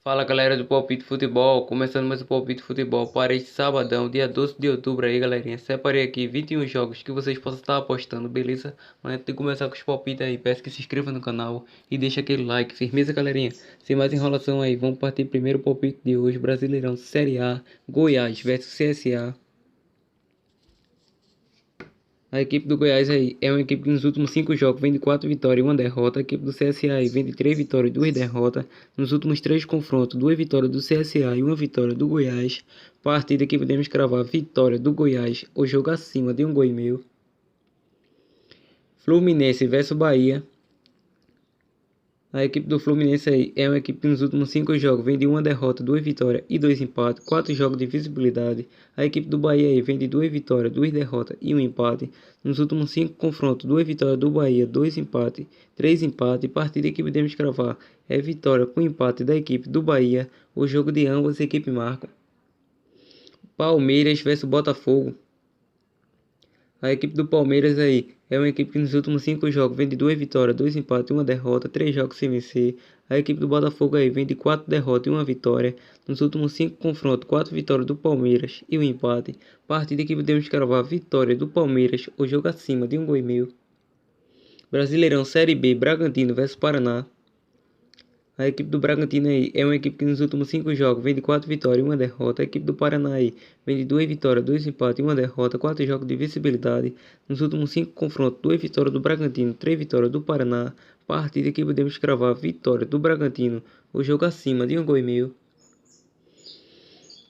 Fala galera do Palpite Futebol, começando mais o Palpite Futebol para este sabadão, dia 12 de outubro aí galerinha. Separei aqui 21 jogos que vocês possam estar apostando, beleza? Mas antes de começar com os palpites aí, peço que se inscreva no canal e deixa aquele like, firmeza galerinha. Sem mais enrolação aí, vamos partir primeiro palpite de hoje, Brasileirão Série A, Goiás versus CSA. A equipe do Goiás aí é uma equipe que nos últimos 5 jogos vem de 4 vitórias e 1 derrota. A equipe do CSA aí vem de 3 vitórias e 2 derrotas. Nos últimos 3 confrontos, 2 vitórias do CSA e 1 vitória do Goiás. Partida que podemos cravar vitória do Goiás, o jogo acima de 1,5 gol. Fluminense versus Bahia. A equipe do Fluminense aí é uma equipe que nos últimos 5 jogos vem de 1 derrota, 2 vitórias e 2 empates, 4 jogos de visibilidade. A equipe do Bahia aí vem de 2 vitórias, 2 derrotas e 1 empate. Nos últimos 5 confrontos, 2 vitórias do Bahia, 2 empates, 3 empates. Partida que podemos cravar é vitória com empate da equipe do Bahia. O jogo de ambas as equipes marcam. Palmeiras versus Botafogo. A equipe do Palmeiras aí é uma equipe que nos últimos 5 jogos vem de 2 vitórias, 2 empates e 1 derrota, 3 jogos sem vencer. A equipe do Botafogo aí vem de 4 derrotas e 1 vitória. Nos últimos 5 confrontos, 4 vitórias do Palmeiras e 1 empate. Partida que podemos cravar vitória do Palmeiras, o jogo acima de 1,5 gol. Brasileirão Série B, Bragantino versus Paraná. A equipe do Bragantino aí é uma equipe que nos últimos 5 jogos vem de 4 vitórias e 1 derrota. A equipe do Paraná aí vem de 2 vitórias, 2 empates e 1 derrota, 4 jogos de visibilidade. Nos últimos 5 confrontos, 2 vitórias do Bragantino, 3 vitórias do Paraná. Partida que podemos cravar vitória do Bragantino, o jogo acima de 1,5 gol.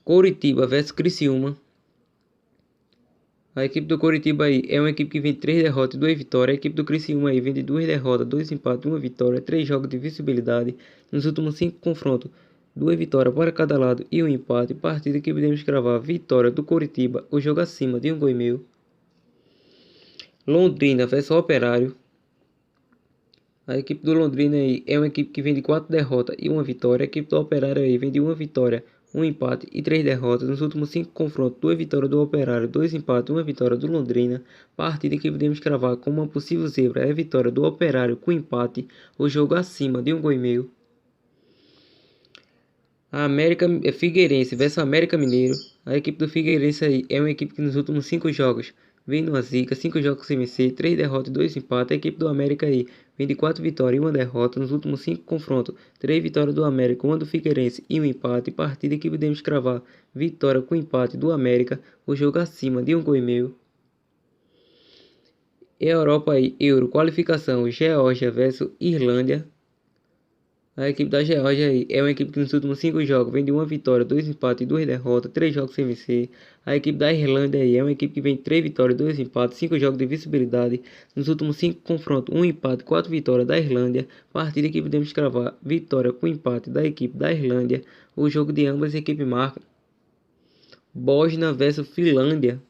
Coritiba versus Criciúma. A equipe do Coritiba aí é uma equipe que vem de 3 derrotas e 2 vitórias. A equipe do Criciúma aí vem de 2 derrotas, 2 empates e 1 vitória, 3 jogos de visibilidade. Nos últimos 5 confrontos, 2 vitórias para cada lado e 1 empate. Partida que podemos cravar vitória do Coritiba, o jogo acima de 1,5 gol. Londrina versus Operário. A equipe do Londrina aí é uma equipe que vem de 4 derrotas e 1 vitória. A equipe do Operário aí vem de 1 vitória, 1 empate e 3 derrotas. Nos últimos 5 confrontos, 2 vitórias do Operário, 2 empates e 1 vitória do Londrina. Partida que podemos cravar como uma possível zebra é a vitória do Operário com empate, o jogo acima de 1,5 gol. A América Figueirense versus América Mineiro. A equipe do Figueirense aí é uma equipe que nos últimos 5 jogos vem numa zica, 5 jogos sem vencer, 3 derrotas e 2 empates. A equipe do América aí vem de 4 vitórias e 1 derrota. Nos últimos 5 confrontos, 3 vitórias do América, 1 do Figueirense e 1 empate. Partida que podemos cravar vitória com empate do América, o jogo acima de 1,5 gol. Europa aí, Euro, qualificação, Geórgia versus Irlândia. A equipe da Geórgia aí é uma equipe que nos últimos 5 jogos vem de 1 vitória, 2 empates e 2 derrotas, 3 jogos sem vencer. A equipe da Irlanda aí é uma equipe que vem de 3 vitórias, 2 empates, 5 jogos de visibilidade. Nos últimos 5 confrontos, 1 empate, 4 vitórias da Irlândia. Partida que podemos cravar vitória com empate da equipe da Irlândia. O jogo de ambas as equipes marcam. Bósnia versus Finlândia.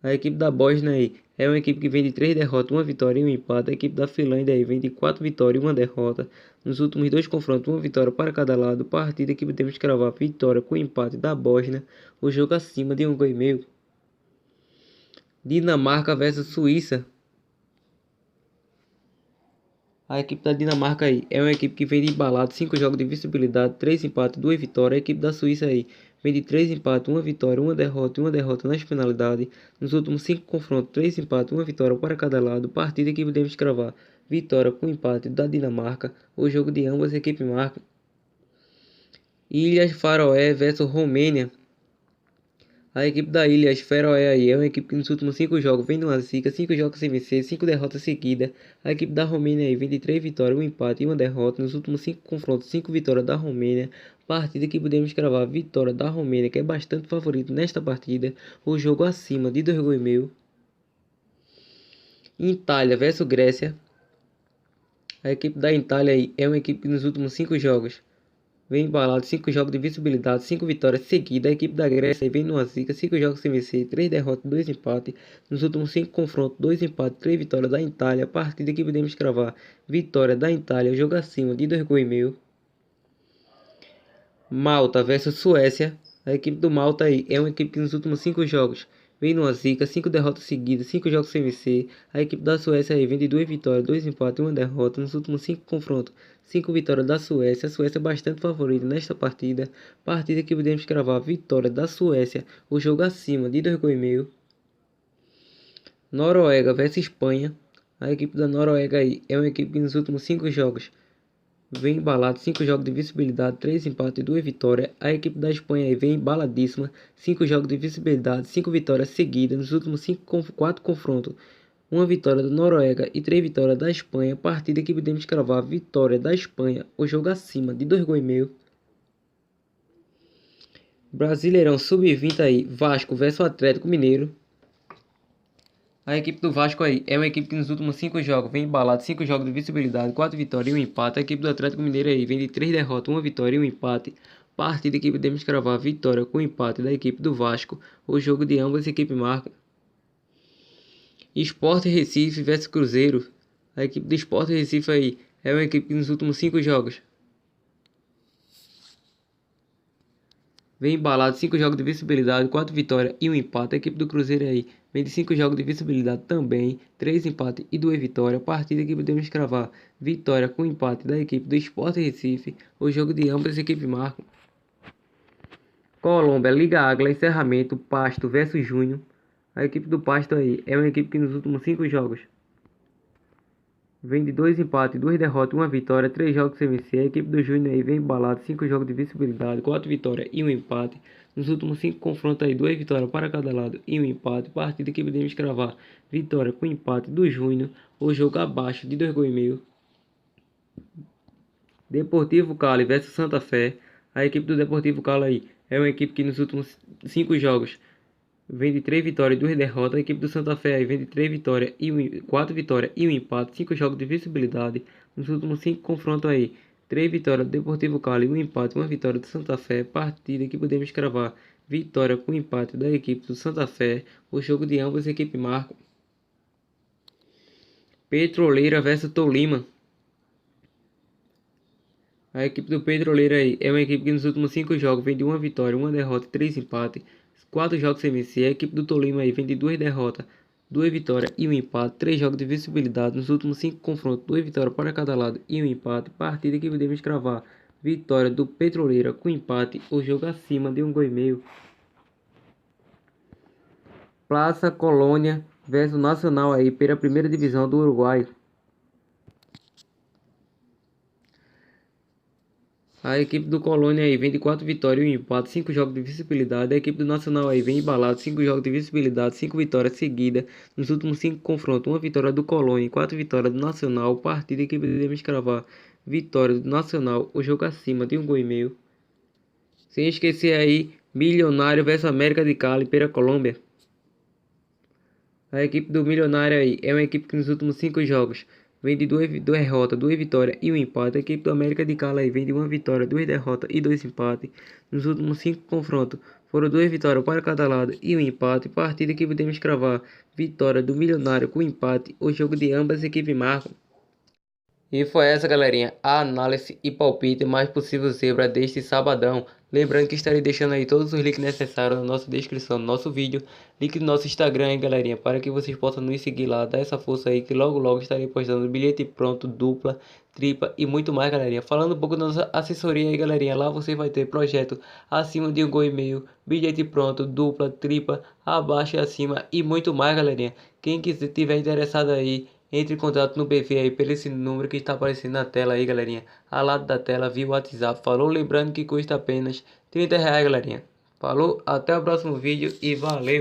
A equipe da Bósnia aí é uma equipe que vem de 3 derrotas, 1 vitória e 1 empate. A equipe da Finlândia aí vem de 4 vitórias e 1 derrota. Nos últimos 2 confrontos, 1 vitória para cada lado. Partida que podemos cravar vitória com empate da Bósnia. O jogo acima de 1,5 gol. Dinamarca versus Suíça. A equipe da Dinamarca aí é uma equipe que vem de embalado, 5 jogos de visibilidade, 3 empates, 2 vitórias. A equipe da Suíça aí vem de 3 empates, 1 vitória, 1 derrota e 1 derrota nas penalidades. Nos últimos 5 confrontos, 3 empates, 1 vitória para cada lado. Partida que podemos cravar vitória com empate da Dinamarca. O jogo de ambas as equipes marcam. Ilhas Faroé versus Romênia. A equipe da Ilhas Faroé aí é uma equipe que nos últimos 5 jogos vem de uma zica, 5 jogos sem vencer, 5 derrotas seguidas. A equipe da Romênia aí vem de 3 vitórias, 1 empate e 1 derrota. Nos últimos 5 confrontos, 5 vitórias da Romênia. Partida que podemos cravar vitória da Romênia, que é bastante favorito nesta partida. O jogo acima de 2,5 gol. Itália versus Grécia. A equipe da Itália aí é uma equipe que nos últimos 5 jogos vem embalado, 5 jogos de visibilidade, 5 vitórias seguidas. A equipe da Grécia vem numa zica, 5 jogos sem vencer, 3 derrotas, 2 empates. Nos últimos 5 confrontos, 2 empates, 3 vitórias da Itália. Partida que podemos cravar vitória da Itália, jogo acima de 2,5 gol. Malta versus Suécia. A equipe do Malta aí é uma equipe que nos últimos 5 jogos vem numa zica, 5 derrotas seguidas, 5 jogos sem vencer. A equipe da Suécia aí vem de 2 vitórias, 2 empates e 1 derrota nos últimos 5 confrontos. 5 vitórias da Suécia. A Suécia é bastante favorita nesta partida. Partida que podemos cravar vitória da Suécia. O jogo acima de 2,5 gols. Noruega versus Espanha. A equipe da Noruega aí é uma equipe que nos últimos 5 jogos vem embalado, 5 jogos de visibilidade, 3 empates e 2 vitórias. A equipe da Espanha aí vem embaladíssima, 5 jogos de visibilidade, 5 vitórias seguidas nos últimos 4 confrontos. 1 vitória da Noruega e 3 vitórias da Espanha. Partida que podemos cravar vitória da Espanha. O jogo acima de 2,5 gols. Brasileirão Sub-20 aí, Vasco versus Atlético Mineiro. A equipe do Vasco aí é uma equipe que nos últimos 5 jogos vem embalado, 5 jogos de visibilidade, 4 vitórias e 1 empate. A equipe do Atlético Mineiro aí vem de 3 derrotas, 1 vitória e 1 empate. Partida que podemos cravar vitória com empate da equipe do Vasco. O jogo de ambas equipes marcam. Sport Recife versus Cruzeiro. A equipe do Sport Recife aí é uma equipe que nos últimos 5 jogos vem embalado, 5 jogos de visibilidade, 4 vitórias e 1 empate. A equipe do Cruzeiro aí vem de 5 jogos de visibilidade também, 3 empates e 2 vitórias. Partida que podemos cravar vitória com empate da equipe do Sport Recife. O jogo de ambas as equipes marcam. Colômbia, Liga Águila, encerramento, Pasto versus Júnior. A equipe do Pasto aí é uma equipe que nos últimos 5 jogos vem de 2 empates, 2 derrotas, 1 vitória, 3 jogos sem vencer. A equipe do Júnior aí vem embalado, 5 jogos de visibilidade, 4 vitórias e 1 empate. Nos últimos 5 confrontos aí, 2 vitórias para cada lado e 1 empate. Partida que podemos cravar vitória com empate do Júnior. O jogo abaixo de 2,5 gols. Deportivo Cali versus Santa Fé. A equipe do Deportivo Cali aí é uma equipe que nos últimos 5 jogos vem de 3 vitórias e 2 derrotas. A equipe do Santa Fé aí vem de 3 vitórias e 4 vitórias e 1 empate. 5 jogos de visibilidade. Nos últimos 5 confrontos aí, 3 vitórias do Deportivo Cali, 1 empate, 1 vitória do Santa Fé. Partida que podemos cravar vitória com empate da equipe do Santa Fé. O jogo de ambas as equipes marcam. Petroleira versus Tolima. A equipe do Petroleira aí é uma equipe que nos últimos 5 jogos vem de 1 vitória, 1 derrota e 3 empates. 4 jogos sem vencer. A equipe do Tolima aí vem de 2 derrotas, 2 vitórias e 1 empate. 3 jogos de visibilidade nos últimos 5 confrontos, 2 vitórias para cada lado e 1 empate. Partida que podemos cravar vitória do Petroleira com empate. O jogo acima de 1,5 gols. Plaza Colônia versus Nacional aí pela primeira divisão do Uruguai. A equipe do Colônia aí vem de 4 vitórias e 1 empate, 5 jogos de visibilidade. A equipe do Nacional aí vem embalado, 5 jogos de visibilidade, 5 vitórias seguidas. Nos últimos 5 confrontos, 1 vitória do Colônia e 4 vitórias do Nacional. Partida que podemos cravar vitória do Nacional. O jogo acima de 1,5 gols. Sem esquecer aí, Milionário versus América de Cali pela Colômbia. A equipe do Milionário aí é uma equipe que nos últimos 5 jogos vem de 2 derrotas, 2 vitórias e 1 empate. A equipe do América de Cali aí vem de 1 vitória, 2 derrotas e 2 empates. Nos últimos 5 confrontos foram 2 vitórias para cada lado e 1 empate. Partida que podemos cravar vitória do Milionário com empate. O jogo de ambas as equipes marcam. E foi essa, galerinha, a análise e palpite mais possível zebra deste sabadão. Lembrando que estarei deixando aí todos os links necessários na nossa descrição do nosso vídeo. Link do nosso Instagram aí, galerinha, para que vocês possam nos seguir lá, dar essa força aí, que logo logo estarei postando bilhete pronto, dupla, tripla e muito mais, galerinha. Falando um pouco da nossa assessoria aí, galerinha, lá você vai ter projeto acima de 1,5 gols, bilhete pronto, dupla, tripla, abaixo e acima e muito mais, galerinha. Quem quiser, tiver interessado aí, entre em contato no PV aí pelo esse número que está aparecendo na tela aí, galerinha. Ao lado da tela, via WhatsApp. Falou? Lembrando que custa apenas R$30, galerinha. Falou? Até o próximo vídeo e valeu!